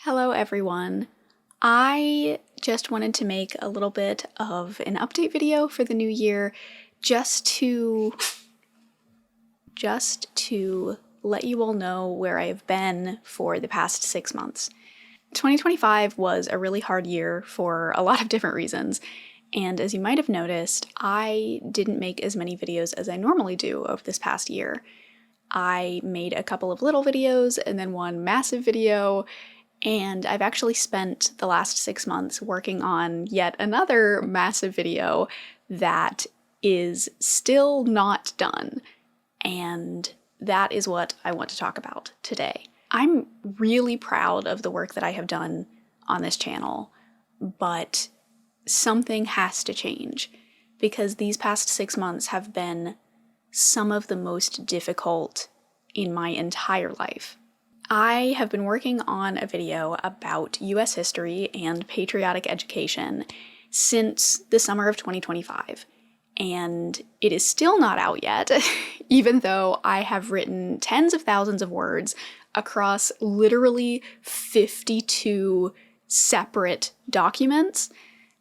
Hello everyone. I just wanted to make a little bit of an update video for the new year just to let you all know where I've been for the past 6 months. 2025 was a really hard year for a lot of different reasons, and as you might have noticed, I didn't make as many videos as I normally do over this past year. I made a couple of little videos and then one massive video, and I've actually spent the last 6 months working on yet another massive video that is still not done. And that is what I want to talk about today. I'm really proud of the work that I have done on this channel, but something has to change because these past 6 months have been some of the most difficult in my entire life. I have been working on a video about US history and patriotic education since the summer of 2025, and it is still not out yet, even though I have written tens of thousands of words across literally 52 separate documents.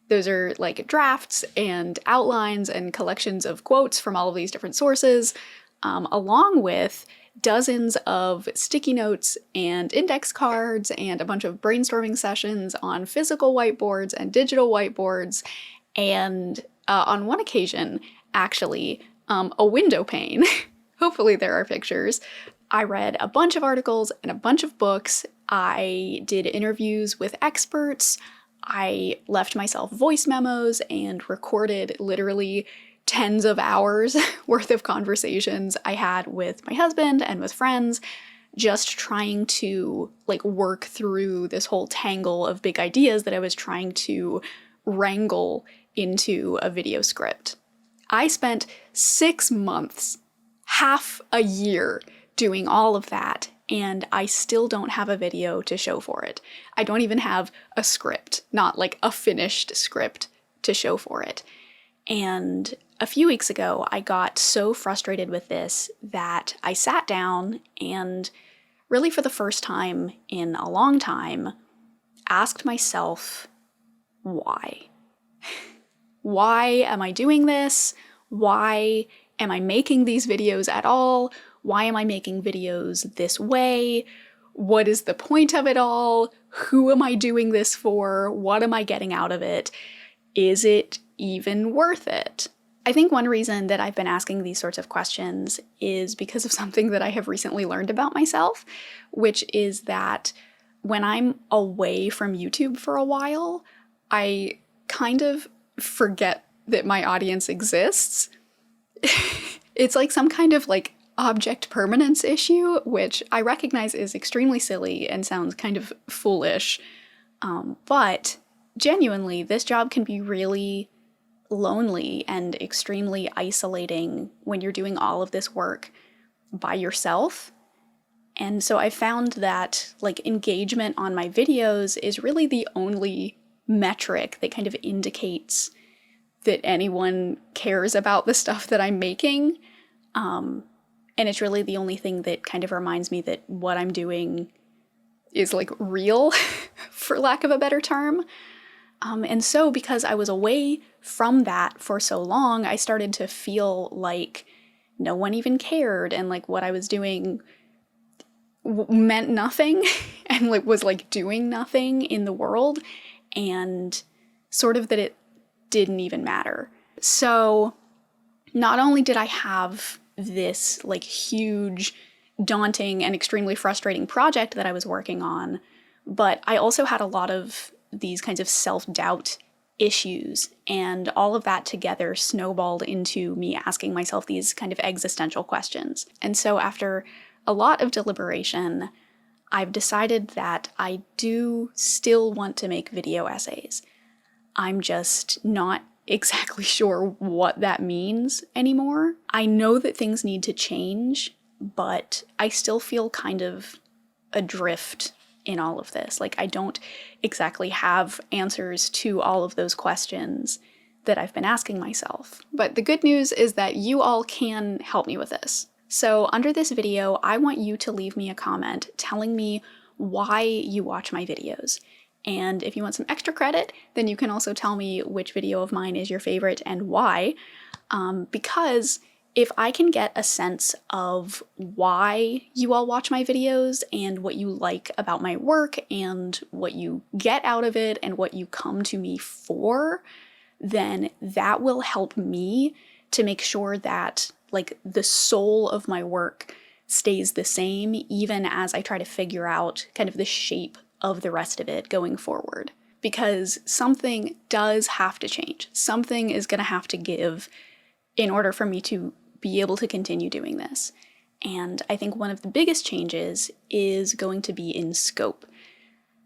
Those are like drafts and outlines and collections of quotes from all of these different sources, along with dozens of sticky notes and index cards and a bunch of brainstorming sessions on physical whiteboards and digital whiteboards, and on one occasion, actually, a window pane. Hopefully there are pictures. I read a bunch of articles and a bunch of books. I did interviews with experts. I left myself voice memos and recorded literally tens of hours worth of conversations I had with my husband and with friends, just trying to work through this whole tangle of big ideas that I was trying to wrangle into a video script. I spent 6 months, half a year, doing all of that, and I still don't have a video to show for it. I don't even have a script, not like a finished script to show for it. And a few weeks ago, I got so frustrated with this that I sat down and, really for the first time in a long time, asked myself, why? Why am I doing this? Why am I making these videos at all? Why am I making videos this way? What is the point of it all? Who am I doing this for? What am I getting out of it? Is it even worth it? I think one reason that I've been asking these sorts of questions is because of something that I have recently learned about myself, which is that when I'm away from YouTube for a while, I kind of forget that my audience exists. It's like some kind of object permanence issue, which I recognize is extremely silly and sounds kind of foolish, but genuinely, this job can be really lonely and extremely isolating when you're doing all of this work by yourself. And so I found that engagement on my videos is really the only metric that kind of indicates that anyone cares about the stuff that I'm making. And it's really the only thing that kind of reminds me that what I'm doing is real, for lack of a better term. And so because I was away from that for so long, I started to feel like no one even cared, and what I was doing meant nothing and was doing nothing in the world, and sort of that it didn't even matter. So not only did I have this huge, daunting, and extremely frustrating project that I was working on, but I also had a lot of these kinds of self-doubt issues, and all of that together snowballed into me asking myself these kind of existential questions. And so after a lot of deliberation, I've decided that I do still want to make video essays. I'm just not exactly sure what that means anymore. I know that things need to change, but I still feel kind of adrift in all of this. I don't exactly have answers to all of those questions that I've been asking myself. But the good news is that you all can help me with this. So under this video, I want you to leave me a comment telling me why you watch my videos. And if you want some extra credit, then you can also tell me which video of mine is your favorite and why. Because if I can get a sense of why you all watch my videos and what you like about my work and what you get out of it and what you come to me for, then that will help me to make sure that like the soul of my work stays the same even as I try to figure out kind of the shape of the rest of it going forward. Because something does have to change. Something is going to have to give in order for me to be able to continue doing this. And I think one of the biggest changes is going to be in scope.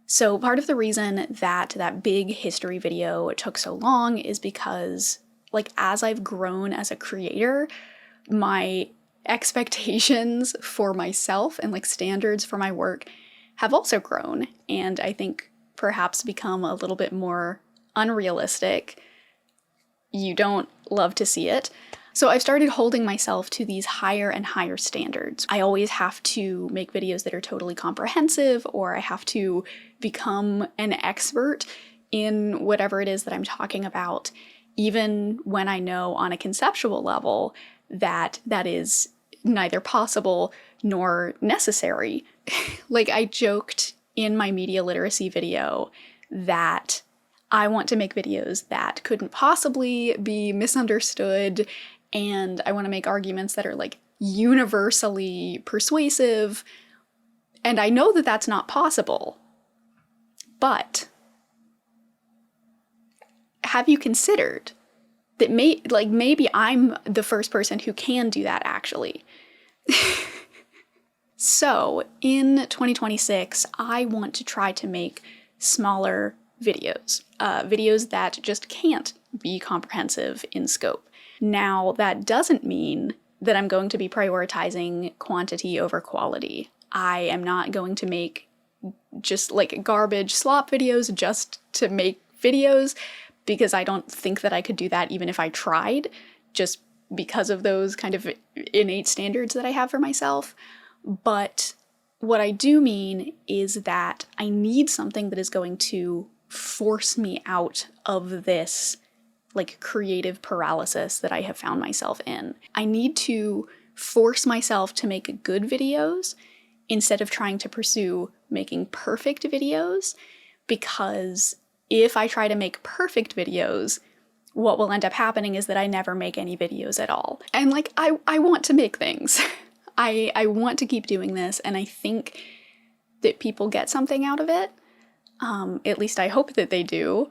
So part of the reason that big history video took so long is because, like, as I've grown as a creator, my expectations for myself and like standards for my work have also grown, and I think perhaps become a little bit more unrealistic. You don't love to see it. So I've started holding myself to these higher and higher standards. I always have to make videos that are totally comprehensive, or I have to become an expert in whatever it is that I'm talking about, even when I know on a conceptual level that that is neither possible nor necessary. Like, I joked in my media literacy video that I want to make videos that couldn't possibly be misunderstood, and I want to make arguments that are like universally persuasive, and I know that that's not possible. But have you considered that maybe I'm the first person who can do that actually? So in 2026, I want to try to make smaller videos, videos that just can't be comprehensive in scope. Now, that doesn't mean that I'm going to be prioritizing quantity over quality. I am not going to make just like garbage slop videos just to make videos, because I don't think that I could do that even if I tried, just because of those kind of innate standards that I have for myself. But what I do mean is that I need something that is going to force me out of this like creative paralysis that I have found myself in. I need to force myself to make good videos instead of trying to pursue making perfect videos, because if I try to make perfect videos, what will end up happening is that I never make any videos at all. And like, I want to make things. I want to keep doing this, and I think that people get something out of it. At least I hope that they do.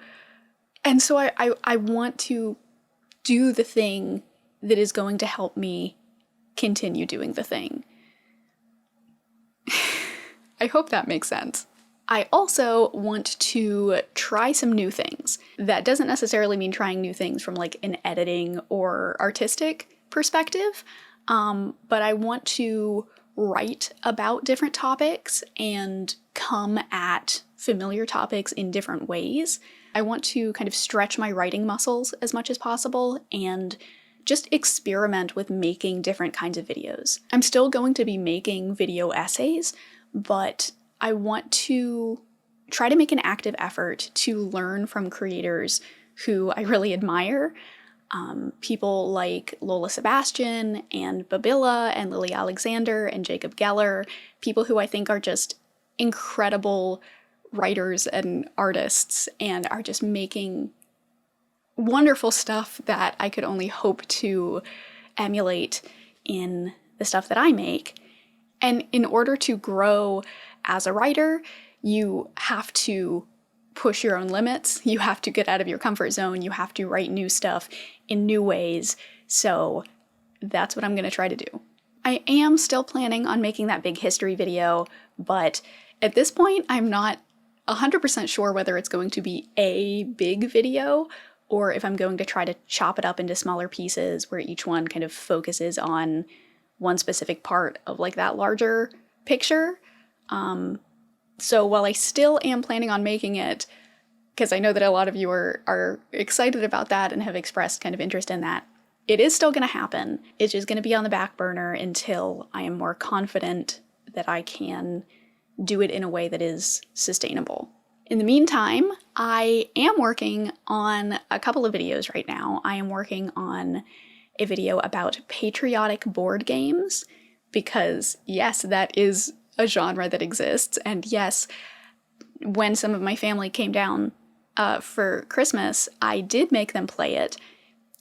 And so I want to do the thing that is going to help me continue doing the thing. I hope that makes sense. I also want to try some new things. That doesn't necessarily mean trying new things from like an editing or artistic perspective, but I want to write about different topics and come at familiar topics in different ways. I want to kind of stretch my writing muscles as much as possible and just experiment with making different kinds of videos. I'm still going to be making video essays, but I want to try to make an active effort to learn from creators who I really admire. People like Lola Sebastian and Babilla and Lily Alexander and Jacob Geller, people who I think are just incredible writers and artists and are just making wonderful stuff that I could only hope to emulate in the stuff that I make. And in order to grow as a writer, you have to push your own limits. You have to get out of your comfort zone. You have to write new stuff in new ways. So that's what I'm going to try to do. I am still planning on making that big history video, but at this point, I'm not 100% sure whether it's going to be a big video or if I'm going to try to chop it up into smaller pieces where each one kind of focuses on one specific part of like that larger picture. So while I still am planning on making it, because I know that a lot of you are excited about that and have expressed kind of interest in that, it is still going to happen. It's just going to be on the back burner until I am more confident that I can do it in a way that is sustainable. In the meantime, I am working on a couple of videos right now. I am working on a video about patriotic board games, because yes, that is a genre that exists, and yes, when some of my family came down for Christmas, I did make them play it,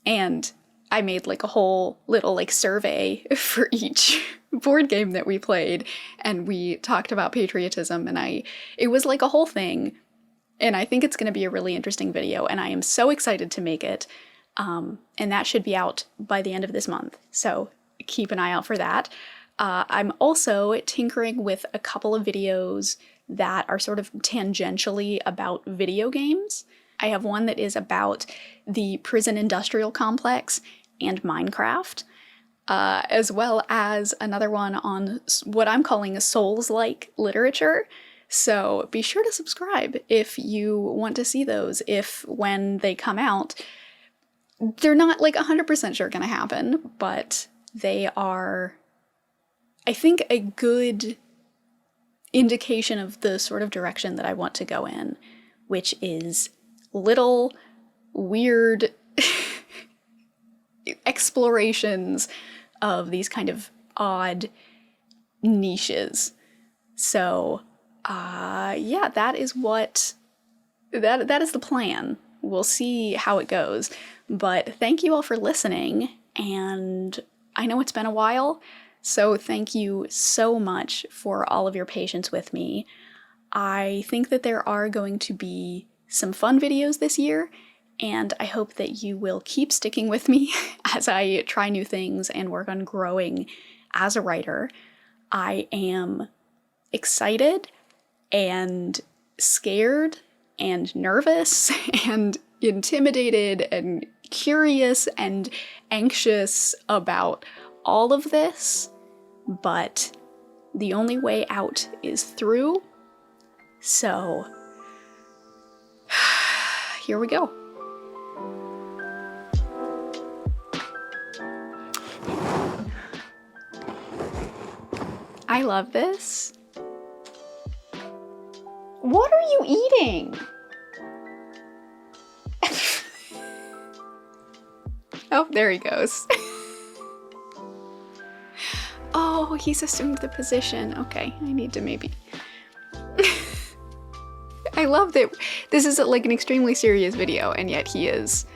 and I made like a whole little like survey for each board game that we played, and we talked about patriotism, and it was like a whole thing, and I think it's going to be a really interesting video, and I am so excited to make it, and that should be out by the end of this month, so keep an eye out for that. I'm also tinkering with a couple of videos that are sort of tangentially about video games. I have one that is about the prison industrial complex and Minecraft, as well as another one on what I'm calling a Souls-like literature. So be sure to subscribe if you want to see those, if when they come out, they're not like 100% sure gonna happen, but they are, I think, a good indication of the sort of direction that I want to go in, which is little weird explorations of these kind of odd niches. So, yeah, that is that is the plan. We'll see how it goes. But thank you all for listening, and I know it's been a while, so thank you so much for all of your patience with me. I think that there are going to be some fun videos this year, and I hope that you will keep sticking with me as I try new things and work on growing as a writer. I am excited and scared and nervous and intimidated and curious and anxious about all of this, but the only way out is through. So here we go. I love this. What are you eating? Oh, there he goes. Oh, he's assumed the position. Okay, I need to maybe... I love that this is like an extremely serious video, and yet he is